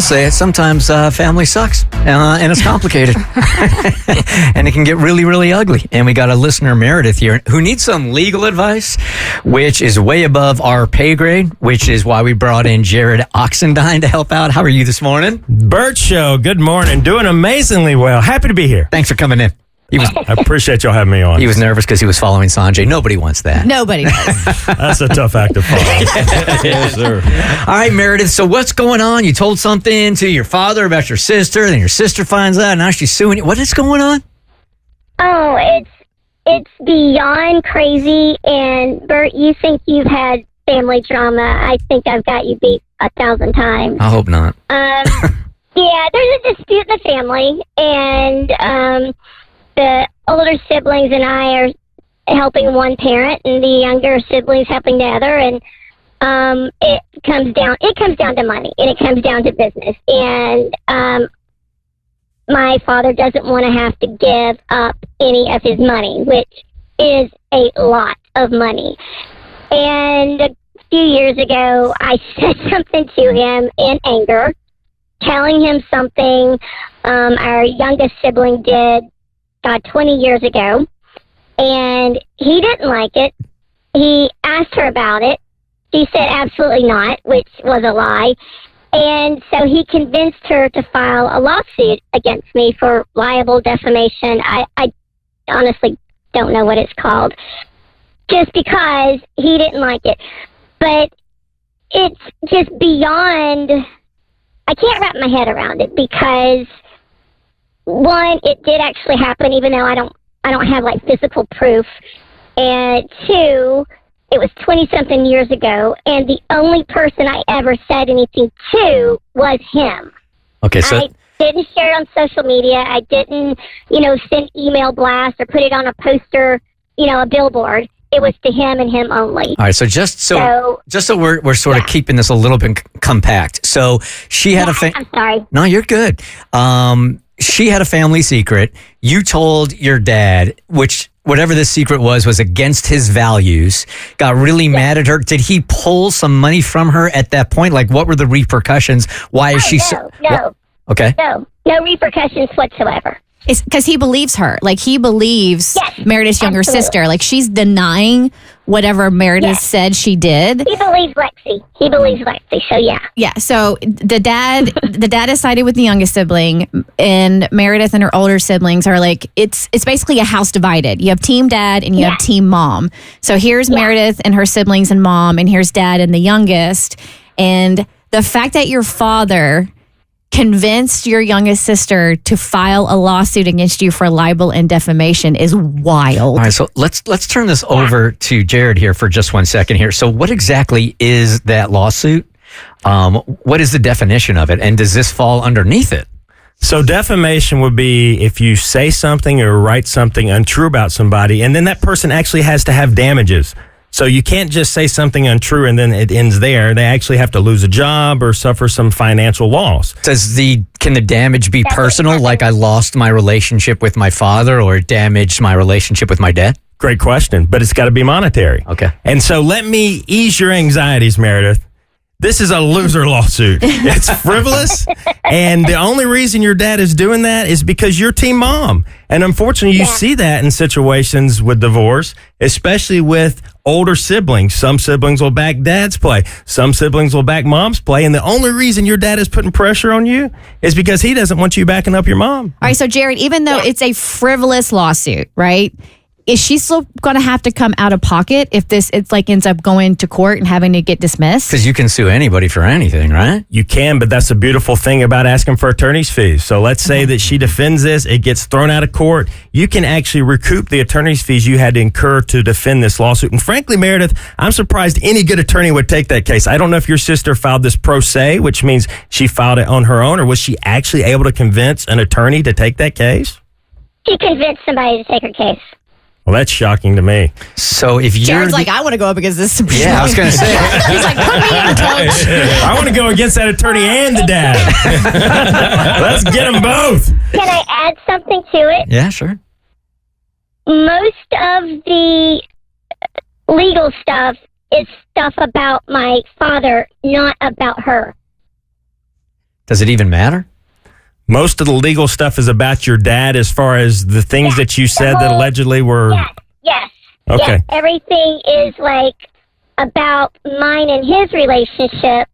I'll say it. Sometimes family sucks, and it's complicated, and it can get really, really ugly. And we got a listener, Meredith, here, who needs some legal advice, which is way above our pay grade, which is why we brought in Jarrod Oxendine to help out. How are you this morning? Bert Show, good morning. Doing amazingly well. Happy to be here. Thanks for coming in. I appreciate y'all having me on. He was nervous because he was following Sanjay. Nobody wants that. Nobody does. That's a tough act to follow. Yes, sir. All right, Meredith, so what's going on? You told something to your father about your sister, then your sister finds out, and now she's suing you. What is going on? Oh, it's beyond crazy. And Bert, you think you've had family drama. I think I've got you beat 1,000 times. I hope not. Yeah, there's a dispute in the family, and the older siblings and I are helping one parent, and the younger siblings helping the other, and it comes down to money, and it comes down to business. And my father doesn't want to have to give up any of his money, which is a lot of money. And a few years ago, I said something to him in anger, telling him something our youngest sibling did 20 years ago, and he didn't like it. He asked her about it. She said absolutely not, which was a lie. And so he convinced her to file a lawsuit against me for libel defamation. I honestly don't know what it's called, just because he didn't like it. But it's just beyond, I can't wrap my head around it, because one, it did actually happen, even though I don't have like physical proof. And two, it was 20-something years ago, and the only person I ever said anything to was him. Okay, so I didn't share it on social media. I didn't, send email blasts or put it on a poster, a billboard. It was to him and him only. all right, so just so we're sort of keeping this a little bit compact. So she had I'm sorry. No, you're good. She had a family secret. You told your dad, which whatever this secret was against his values, got really mad at her. Did he pull some money from her at that point? Like, what were the repercussions? Why is she No. Okay. No repercussions whatsoever. It's because he believes her. Like, he believes Meredith's younger absolutely. sister. Like, she's denying whatever Meredith said she did. He believes Lexi. So yeah. Yeah. So the dad is sided with the youngest sibling, and Meredith and her older siblings are like, it's basically a house divided. You have team dad and you have team mom. So here's Meredith and her siblings and mom, and here's dad and the youngest. And the fact that your father convinced your youngest sister to file a lawsuit against you for libel and defamation is wild. All right, so let's turn this over to Jarrod here for just 1 second here. So what exactly is that lawsuit? What is the definition of it? And does this fall underneath it? So defamation would be if you say something or write something untrue about somebody, and then that person actually has to have damages. So you can't just say something untrue and then it ends there. They actually have to lose a job or suffer some financial loss. Can the damage be personal, like I lost my relationship with my father or damaged my relationship with my dad? Great question, but it's got to be monetary. Okay. And so let me ease your anxieties, Meredith. This is a loser lawsuit. It's frivolous, and the only reason your dad is doing that is because you're team mom. And unfortunately, you see that in situations with divorce, especially with older siblings. Some siblings will back dad's play. Some siblings will back mom's play. And the only reason your dad is putting pressure on you is because he doesn't want you backing up your mom. All right, so Jarrod, even though it's a frivolous lawsuit, right? Is she still going to have to come out of pocket if it's like ends up going to court and having to get dismissed? Because you can sue anybody for anything, right? You can, but that's the beautiful thing about asking for attorney's fees. So let's say that she defends this, it gets thrown out of court. You can actually recoup the attorney's fees you had to incur to defend this lawsuit. And frankly, Meredith, I'm surprised any good attorney would take that case. I don't know if your sister filed this pro se, which means she filed it on her own, or was she actually able to convince an attorney to take that case? She convinced somebody to take her case. Well, that's shocking to me. So if you're Jarrod's like, I want to go up against this. Yeah, I was going to say. He's like, put me in, coach. I want to go against that attorney and the dad. Let's get them both. Can I add something to it? Yeah, sure. Most of the legal stuff is stuff about my father, not about her. Does it even matter? Most of the legal stuff is about your dad as far as the things that you said that allegedly were... Yes. Okay. Yes. Everything is like about mine and his relationship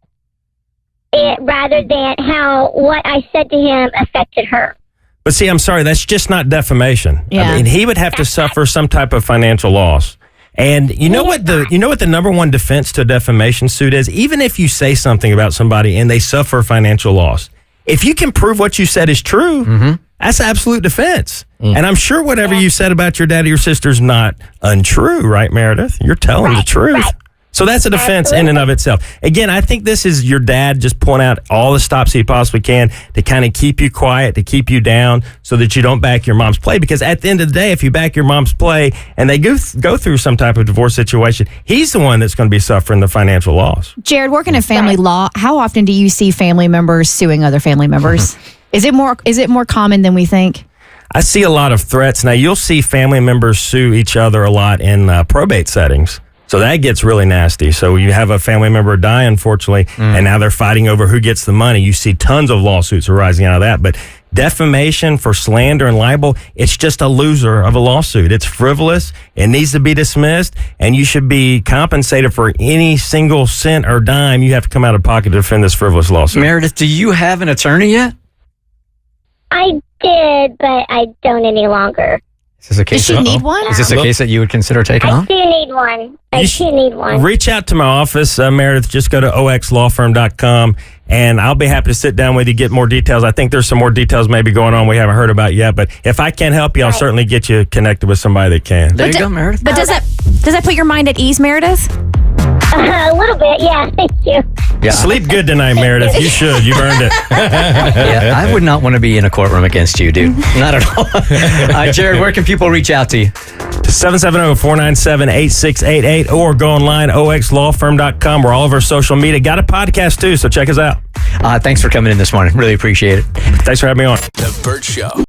rather than how what I said to him affected her. But see, I'm sorry, that's just not defamation. Yeah. I mean, he would have to suffer some type of financial loss. And you know what the number one defense to a defamation suit is? Even if you say something about somebody and they suffer financial loss, if you can prove what you said is true, that's absolute defense. And I'm sure whatever you said about your dad or your sister is not untrue, right, Meredith? You're telling the truth. Right. So that's a defense in and of itself. Again, I think this is your dad just pulling out all the stops he possibly can to kind of keep you quiet, to keep you down so that you don't back your mom's play. Because at the end of the day, if you back your mom's play and they go through some type of divorce situation, he's the one that's going to be suffering the financial loss. Jarrod, working in family law, how often do you see family members suing other family members? Is it more common than we think? I see a lot of threats. Now, you'll see family members sue each other a lot in probate settings. So that gets really nasty. So you have a family member die, unfortunately, and now they're fighting over who gets the money. You see tons of lawsuits arising out of that. But defamation for slander and libel, it's just a loser of a lawsuit. It's frivolous. It needs to be dismissed, and you should be compensated for any single cent or dime you have to come out of pocket to defend this frivolous lawsuit. Meredith, do you have an attorney yet? I did, but I don't any longer. Is this a Does case? she need one? Is this a case that you would consider taking I on? do need one. I do need one. Reach out to my office, Meredith. Just go to oxlawfirm.com, and I'll be happy to sit down with you, get more details. I think there's some more details maybe going on we haven't heard about yet, but if I can't help you, I'll certainly get you connected with somebody that can. There you go, Meredith. But does that put your mind at ease, Meredith? A little bit, yeah. Thank you. Yeah. Sleep good tonight, Meredith. You should. You've earned it. Yeah, I would not want to be in a courtroom against you, dude. Not at all. Jarrod, where can people reach out to you? 770-497-8688 or go online, oxlawfirm.com. We're all over social media. Got a podcast, too, so check us out. Thanks for coming in this morning. Really appreciate it. Thanks for having me on. The Bert Show.